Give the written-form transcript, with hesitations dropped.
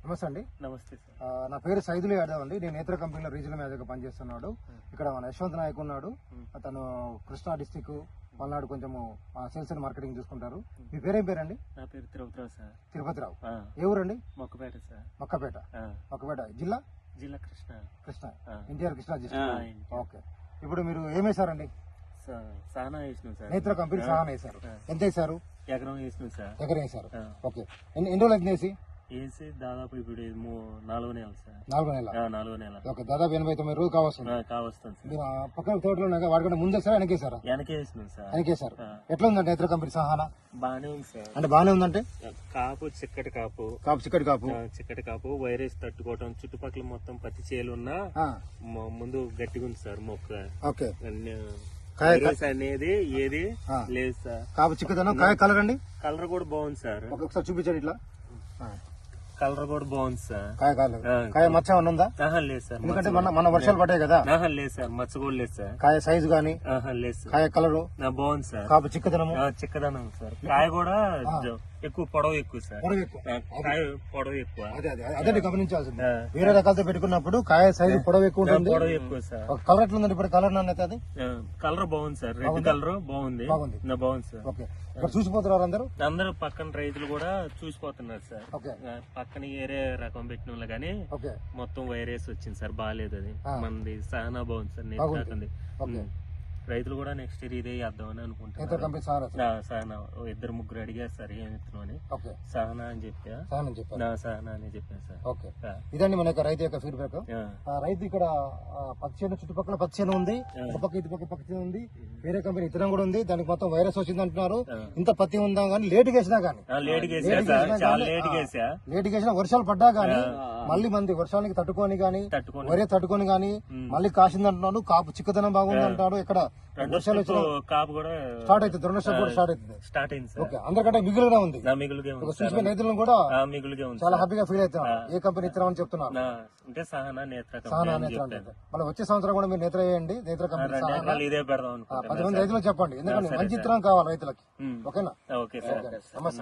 నమస్తే అండి. నమస్తే సార్. నా పేరు సైదులు యాదవ్ అండి. నేను నేత్ర కంపెనీలో రీజనల్ మేనేజర్గా పనిచేస్తున్నాడు. ఇక్కడ మన యశ్వంత్ నాయక్ ఉన్నాడు. అతను కృష్ణా డిస్టిక్ పల్నాడు కొంచెము సేల్స్ అండ్ మార్కెటింగ్ చూసుకుంటారు. మీ పేరేం పేరండి? నా పేరు తిరుపతిరావు సార్. తిరుపతిరావు. ఏ ఊరండి? మొక్కపేట సార్. మొక్కపేట జిల్లా? జిల్లా కృష్ణ. ఎన్టీఆర్ కృష్ణా డిస్ట్రిక్ట్. ఓకే. ఇప్పుడు మీరు ఏమేశారండి? సహనా వేసినాం సార్. నేత్ర కంపెనీ సహనా వేశారు. ఎంత వేశారు? ఎకరం వేసినాం సార్. ఎకరం వేశారు. ఓకే. ఎన్ని రోజులు వేసి? వేసి దాదాపు ఇప్పుడు 4వ నెల సార్. 4వ నెల. ఓకే. దాదాపు 80-90 రోజులు కావస్తుంది సార్. మీరు పక్కన తోటలో వాడికంటే ముందేసారా వెనకేసారా? వెనకేసినాం సార్. వెనకేసారు. ఎట్లా ఉందండి నేత్ర కంపెనీ సహానా? బాగానే ఉంది సార్. అంటే బాగానే ఉందంటే కాపు చిక్కటి కాపు వైరస్ తట్టుకోవటం, చుట్టుపక్కల మొత్తం పత్తి చేలు ఉన్నా ముందు గట్టిగా ఉంది సార్ మొక్క. ఓకే. వైరస్ అనేది ఏది లేదు సార్. కాపు చిక్కదనం, కాయ కలర్ అండి? కలర్ కూడా బాగుంది సార్. ఒకసారి చూపించండి ఇట్లా. కలర్ కూడా బాగుంది సార్. కాయ మచ్చ ఏమన్నా ఉందా? లేదు సార్. ఎందుకంటే మన వర్షాలు పడ్డాయి కదా. లేదు సార్. మచ్చ కూడా లేదు సార్. కాయ సైజు గానీ లేదు సార్. కాయ కలరు బాగుంది సార్. కాపు చిక్కదనము సార్. కాయ కూడా ఎక్కువ పొడవు ఎక్కువ సార్. కాయ పొడవు ఎక్కువ. అదే గమనించాల్సింది. వేరే రకాలతో పెట్టుకున్నప్పుడు కాయ సైజు పొడవు ఎక్కువ ఉంటుంది. పొడవు ఎక్కువ సార్. కలర్ ఎట్లుందండి ఇప్పుడు? కలర్ నాణ్యత అది కలర్ బాగుంది సార్. రెడ్ కలర్ బాగుంది సార్. ఓకే. ఇక్కడ చూసిపోతున్నారు అందరూ పక్కన రైతులు కూడా చూసిపోతున్నారు సార్. ఓకే. పక్కన ఏరే రకం పెట్టిన వాళ్ళు కానీ ఓకే మొత్తం వైరస్ వచ్చింది సార్. బాగాలేదు అది. మనది సహనా బాగుంది సార్. నేర్చుకుంది. రైతులు కూడా నెక్స్ట్ ఇయర్ ఇదే వేద్దామని అనుకుంటున్నారు. సహనా 2-3 అడిగారు సార్ ఏం విత్తనం అని. సహనా అని సహనా అని చెప్పాను సార్. ఓకే. ఇదండి మన రైతు యొక్క ఫీడ్బ్యాక్. రైతు ఇక్కడ పచ్చేను చుట్టుపక్కల పచ్చేను ఉంది, ఒక పక్క ఇటు పక్క పచ్చేను ఉంది, వేరే కంపెనీ ఇతరం కూడా ఉంది. దానికి మొత్తం వైరస్ వచ్చింది అంటున్నారు. ఇంత పత్తి ఉందా కానీ లేట్ వేసినా కానీ లేట్ వేసినా వర్షాలు పడ్డా గానీ మళ్ళీ మంది వర్షానికి తట్టుకొని గానీ వైరస్ తట్టుకొని గానీ మళ్ళీ కాసింది అంటున్నాడు. కాపు చిక్కదనం బాగుంది అంటాడు. ఇక్కడ వర్షాలు కాపు కూడా స్టార్ట్ అవుతుంది. దుర్నష్టం కూడా స్టార్ట్ అవుతుంది. ఓకే. అందరికంటే మిగులుగా ఉంది. రైతులను కూడా చాలా హ్యాపీగా ఫీల్ అవుతున్నారు. ఏ కంపెనీ ఇతరం అని చెప్తున్నారు. సహనా నేత్ర. మళ్ళీ వచ్చే సంవత్సరం కూడా మీరు నేత్ర వేయండి. నేత్ర కంపెనీ 10 మంది రైతులకు చెప్పండి. ఎందుకంటే మంచి ఇతరం కావాలి రైతులకి. ఓకేనా? ఓకే. నమస్తే.